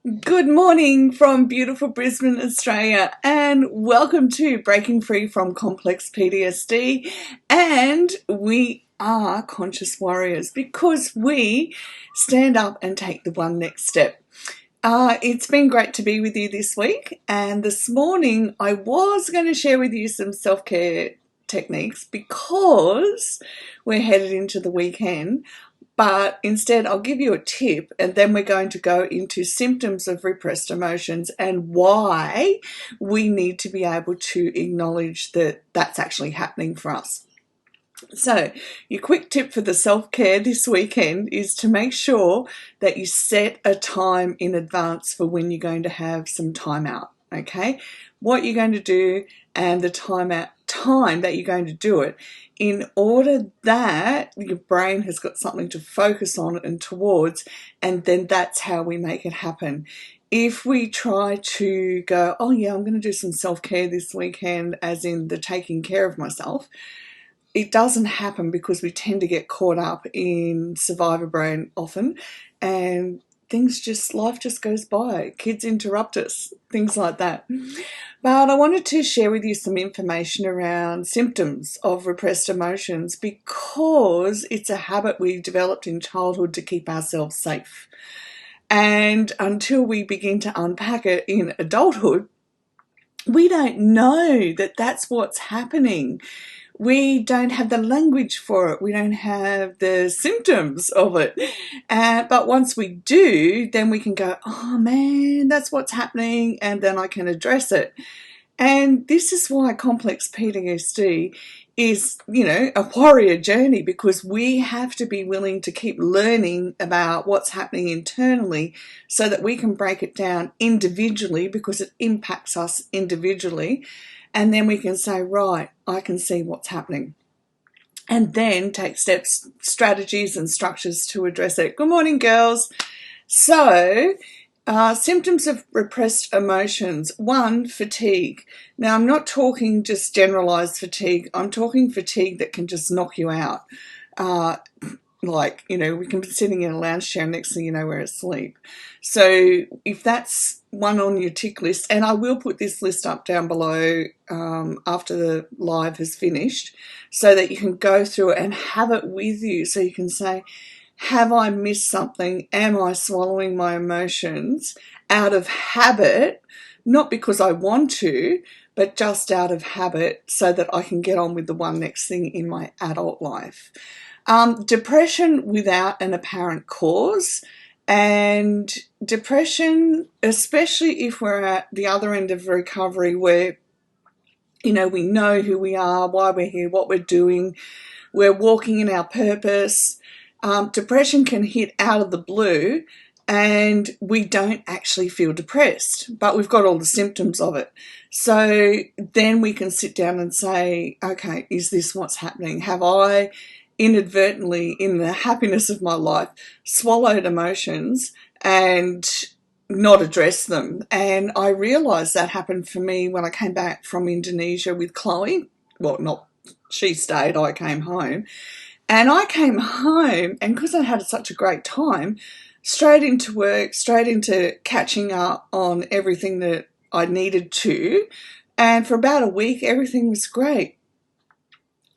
Good morning from beautiful Brisbane, Australia, and welcome to Breaking Free from Complex PTSD. And we are conscious warriors because we stand up and take the one next step. It's been great to be with you this week, and this morning I was going to share with you some self-care techniques because we're headed into the weekend. But instead, I'll give you a tip, and then we're going to go into symptoms of repressed emotions and why we need to be able to acknowledge that that's actually happening for us. So, your quick tip for the self-care this weekend is to make sure that you set a time in advance for when you're going to have some time out, okay? What you're going to do and the time that you're going to do it, in order that your brain has got something to focus on and towards, and then that's how we make it happen. If we try to go, oh yeah, I'm going to do some self-care this weekend, as in the taking care of myself, it doesn't happen because we tend to get caught up in survivor brain often, and life just goes by. Kids interrupt us, things like that. But I wanted to share with you some information around symptoms of repressed emotions because it's a habit we developed in childhood to keep ourselves safe. And until we begin to unpack it in adulthood, we don't know that that's what's happening. We don't have the language for it. We don't have the symptoms of it. But once we do, then we can go, oh man, that's what's happening. And then I can address it. And this is why complex PTSD is, a warrior journey, because we have to be willing to keep learning about what's happening internally so that we can break it down individually because it impacts us individually. And then we can say, right, I can see what's happening. And then take steps, strategies and structures to address it. Good morning, girls. So, symptoms of repressed emotions. 1, fatigue. Now, I'm not talking just generalized fatigue. I'm talking fatigue that can just knock you out. We can be sitting in a lounge chair, next thing you know, we're asleep. So if that's one on your tick list, and I will put this list up down below after the live has finished, so that you can go through it and have it with you, so you can say, have I missed something? Am I swallowing my emotions out of habit? Not because I want to, but just out of habit, so that I can get on with the one next thing in my adult life. Depression without an apparent cause. And depression, especially if we're at the other end of recovery where, we know who we are, why we're here, what we're doing, we're walking in our purpose. Depression can hit out of the blue and we don't actually feel depressed, but we've got all the symptoms of it. So then we can sit down and say, okay, is this what's happening? Have I inadvertently, in the happiness of my life, swallowed emotions and not addressed them? And I realised that happened for me when I came back from Indonesia with Chloe. Well, she stayed, I came home. And I came home, and because I had such a great time, straight into work, straight into catching up on everything that I needed to. And for about a week, everything was great.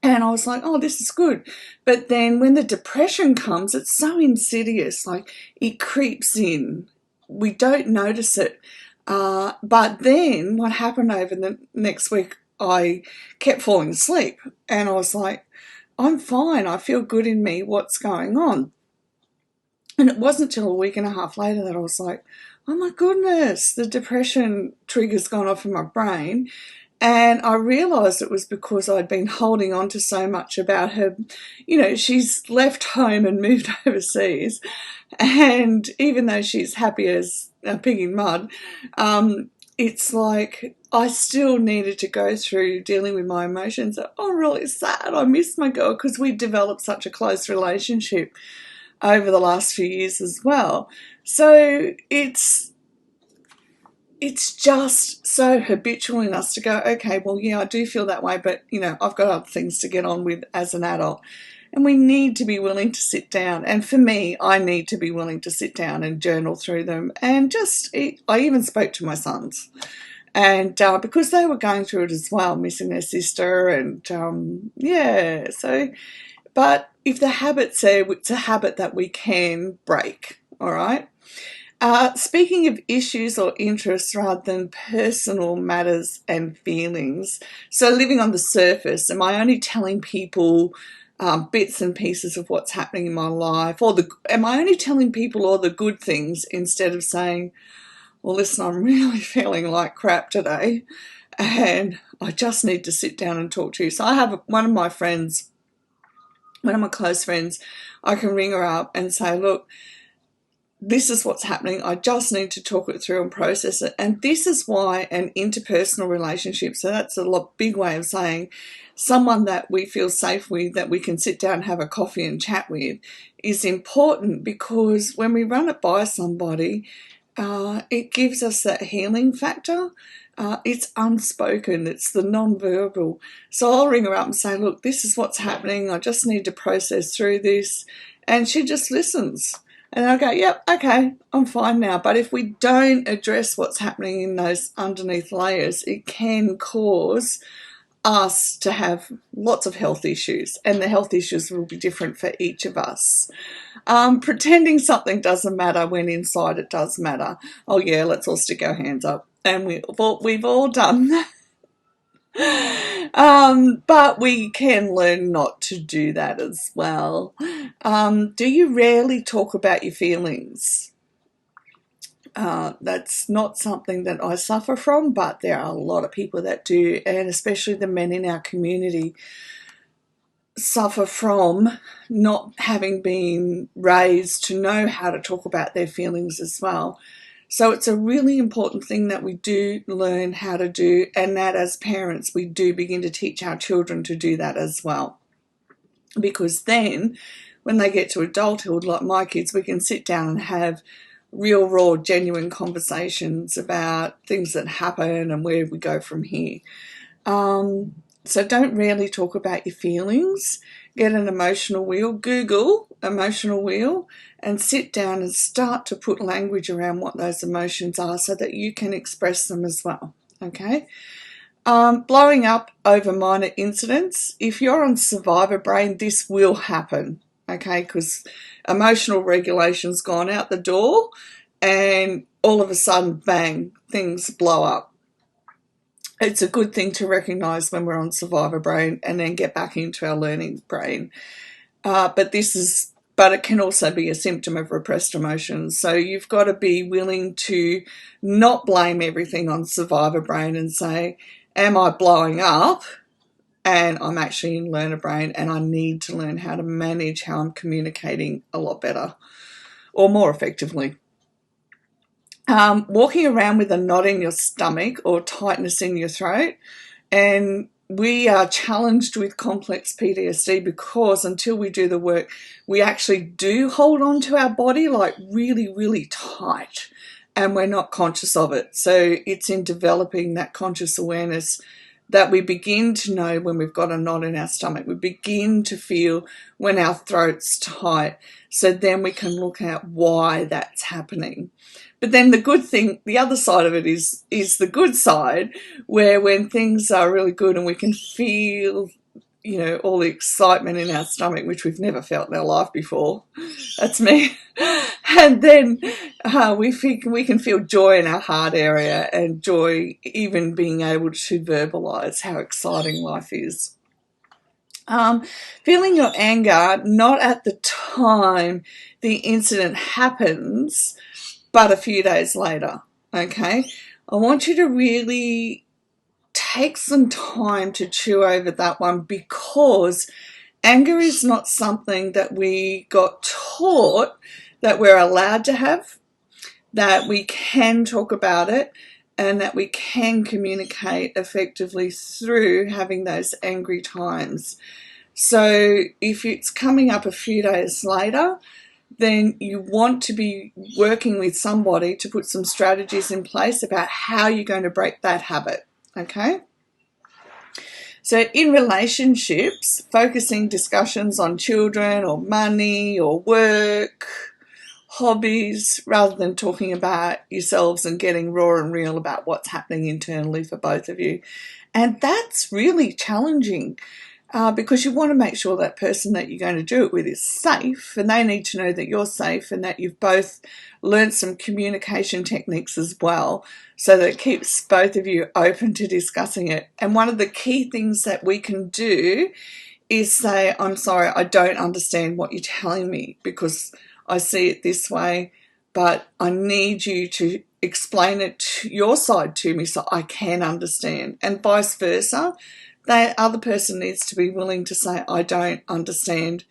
And I was like, oh, this is good. But then when the depression comes, it's so insidious, like it creeps in. We don't notice it. But then what happened over the next week, I kept falling asleep. And I was like, I'm fine. I feel good in me. What's going on? And it wasn't till a week and a half later that I was like, oh my goodness, the depression trigger's gone off in my brain. And I realised it was because I'd been holding on to so much about her. She's left home and moved overseas. And even though she's happy as a pig in mud, it's like I still needed to go through dealing with my emotions. I'm really sad. I miss my girl because we developed such a close relationship over the last few years as well. So it's just so habitual in us to go, okay, well, yeah, I do feel that way, but, I've got other things to get on with as an adult. And we need to be willing to sit down. And for me, I need to be willing to sit down and journal through them. And I even spoke to my sons. And because they were going through it as well, missing their sister. And but if the habit's there, it's a habit that we can break, all right? Speaking of issues or interests rather than personal matters and feelings, so living on the surface, am I only telling people bits and pieces of what's happening in my life, or am I only telling people all the good things instead of saying, well, listen, I'm really feeling like crap today and I just need to sit down and talk to you. So I have one of my close friends, I can ring her up and say, look, this is what's happening. I just need to talk it through and process it. And this is why an interpersonal relationship, so that's a big way of saying someone that we feel safe with, that we can sit down and have a coffee and chat with, is important, because when we run it by somebody, it gives us that healing factor. It's unspoken, it's the non-verbal. So I'll ring her up and say, look, this is what's happening. I just need to process through this. And she just listens. And I'll go, yep, okay, I'm fine now. But if we don't address what's happening in those underneath layers, it can cause us to have lots of health issues. And the health issues will be different for each of us. Pretending something doesn't matter when inside it does matter. Oh, yeah, let's all stick our hands up. And we've all done that. But we can learn not to do that as well. Do you rarely talk about your feelings? That's not something that I suffer from, but there are a lot of people that do, and especially the men in our community suffer from not having been raised to know how to talk about their feelings as well. So it's a really important thing that we do learn how to do, and that as parents we do begin to teach our children to do that as well. Because then when they get to adulthood, like my kids, we can sit down and have real, raw, genuine conversations about things that happen and where we go from here. So don't rarely talk about your feelings. Get an emotional wheel, Google emotional wheel, and sit down and start to put language around what those emotions are so that you can express them as well, okay? Blowing up over minor incidents. If you're on survivor brain, this will happen, okay? Because emotional regulation's gone out the door and all of a sudden, bang, things blow up. It's a good thing to recognise when we're on survivor brain and then get back into our learning brain. But it can also be a symptom of repressed emotions. So you've got to be willing to not blame everything on survivor brain and say, am I blowing up? And I'm actually in learner brain and I need to learn how to manage how I'm communicating a lot better or more effectively. Walking around with a knot in your stomach or tightness in your throat. And we are challenged with complex PTSD because until we do the work, we actually do hold on to our body like really, really tight, and we're not conscious of it. So it's in developing that conscious awareness that we begin to know when we've got a knot in our stomach. We begin to feel when our throat's tight. So then we can look at why that's happening. But then the good thing, the other side of it is the good side, where when things are really good and we can feel, all the excitement in our stomach, which we've never felt in our life before. That's me. And then we can feel joy in our heart area, and joy even being able to verbalise how exciting life is. Feeling your anger, not at the time the incident happens, but a few days later, okay? I want you to really take some time to chew over that one, because anger is not something that we got taught that we're allowed to have, that we can talk about it, and that we can communicate effectively through having those angry times. So if it's coming up a few days later, then you want to be working with somebody to put some strategies in place about how you're going to break that habit, okay? So in relationships, focusing discussions on children or money or work, hobbies, rather than talking about yourselves and getting raw and real about what's happening internally for both of you. And that's really challenging because you want to make sure that person that you're going to do it with is safe, and they need to know that you're safe and that you've both learned some communication techniques as well, so that it keeps both of you open to discussing it. And one of the key things that we can do is say, I'm sorry, I don't understand what you're telling me because I see it this way, but I need you to explain it to your side to me so I can understand, and vice versa. The other person needs to be willing to say, I don't understand.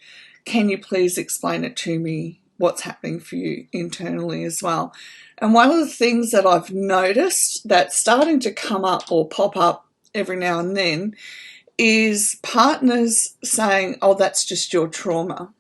Can you please explain it to me, what's happening for you internally as well? And one of the things that I've noticed that's starting to come up or pop up every now and then is partners saying, oh, that's just your trauma.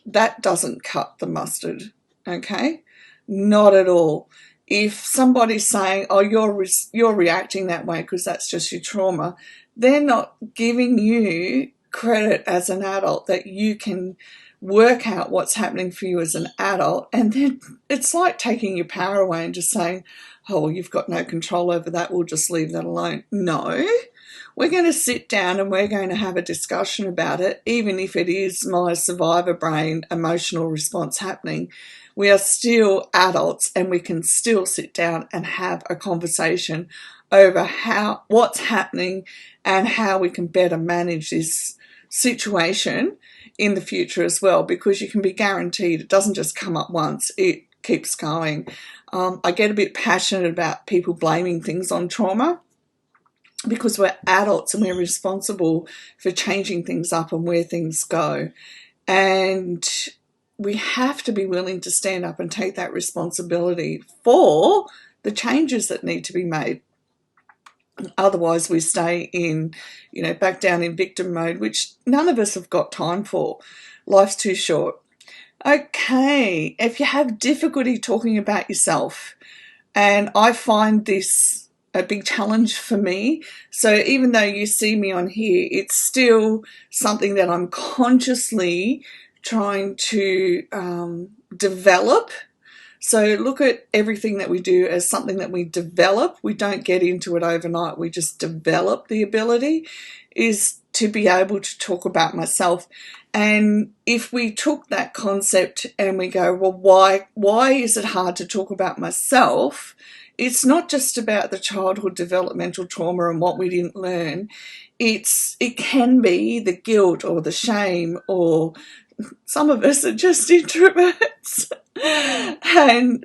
That doesn't cut the mustard, okay? Not at all. If somebody's saying, oh, you're reacting that way because that's just your trauma, they're not giving you credit as an adult that you can work out what's happening for you as an adult. And then it's like taking your power away and just saying, oh, well, you've got no control over that, we'll just leave that alone. No, we're going to sit down and we're going to have a discussion about it, even if it is my survivor brain emotional response happening. We are still adults and we can still sit down and have a conversation over what's happening and how we can better manage this situation in the future as well, because you can be guaranteed it doesn't just come up once, it keeps going. I get a bit passionate about people blaming things on trauma, because we're adults and we're responsible for changing things up and where things go. And we have to be willing to stand up and take that responsibility for the changes that need to be made. Otherwise, we stay in, back down in victim mode, which none of us have got time for. Life's too short. Okay, if you have difficulty talking about yourself, and I find this a big challenge for me, so even though you see me on here, it's still something that I'm consciously trying to develop. So look at everything that we do as something that we develop. We don't get into it overnight. We just develop the ability is to be able to talk about myself. And if we took that concept and we go, well, why is it hard to talk about myself? It's not just about the childhood developmental trauma and what we didn't learn. It can be the guilt or the shame, or some of us are just introverts.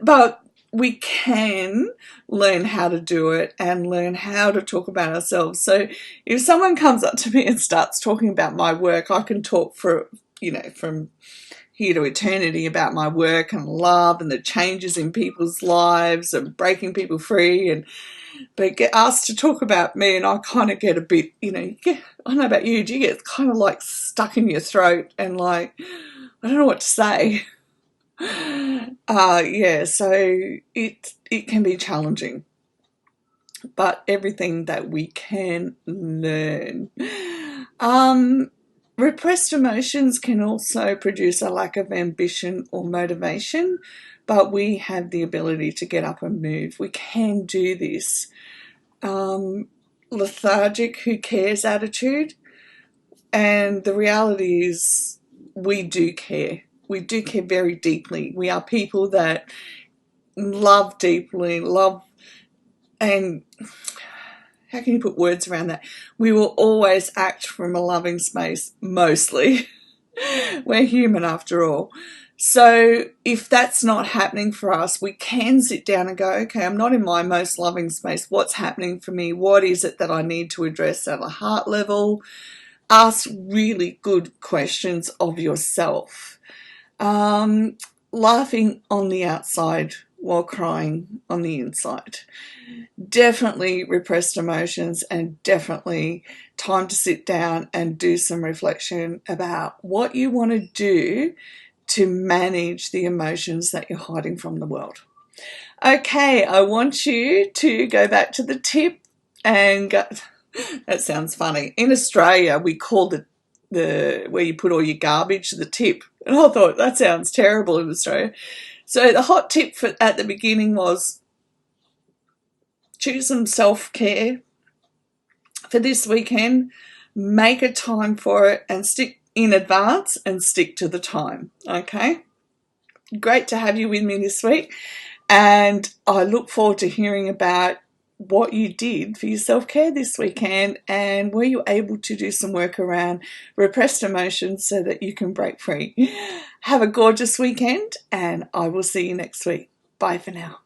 But we can learn how to do it and learn how to talk about ourselves. So if someone comes up to me and starts talking about my work, I can talk from here to eternity about my work and love and the changes in people's lives and breaking people free, but get asked to talk about me and I kind of get a bit, I don't know about you, do you get kind of like stuck in your throat and like, I don't know what to say. So it can be challenging, but everything that we can learn. Repressed emotions can also produce a lack of ambition or motivation, but we have the ability to get up and move. We can do this. Lethargic, who cares attitude, and the reality is we do care. We do care very deeply. We are people that love deeply, and how can you put words around that? We will always act from a loving space, mostly. We're human after all. So if that's not happening for us, we can sit down and go, okay, I'm not in my most loving space. What's happening for me? What is it that I need to address at a heart level? Ask really good questions of yourself. Laughing on the outside while crying on the inside. Definitely repressed emotions, and definitely time to sit down and do some reflection about what you want to do to manage the emotions that you're hiding from the world. Okay, I want you to go back to the tip and go, That sounds funny. In Australia, we call the where you put all your garbage the tip. And I thought, that sounds terrible in Australia. So the hot tip at the beginning was choose some self-care for this weekend. Make a time for it and stick in advance and stick to the time. Okay? Great to have you with me this week. And I look forward to hearing about what you did for your self-care this weekend, and were you able to do some work around repressed emotions so that you can break free. Have a gorgeous weekend, and I will see you next week. Bye for now.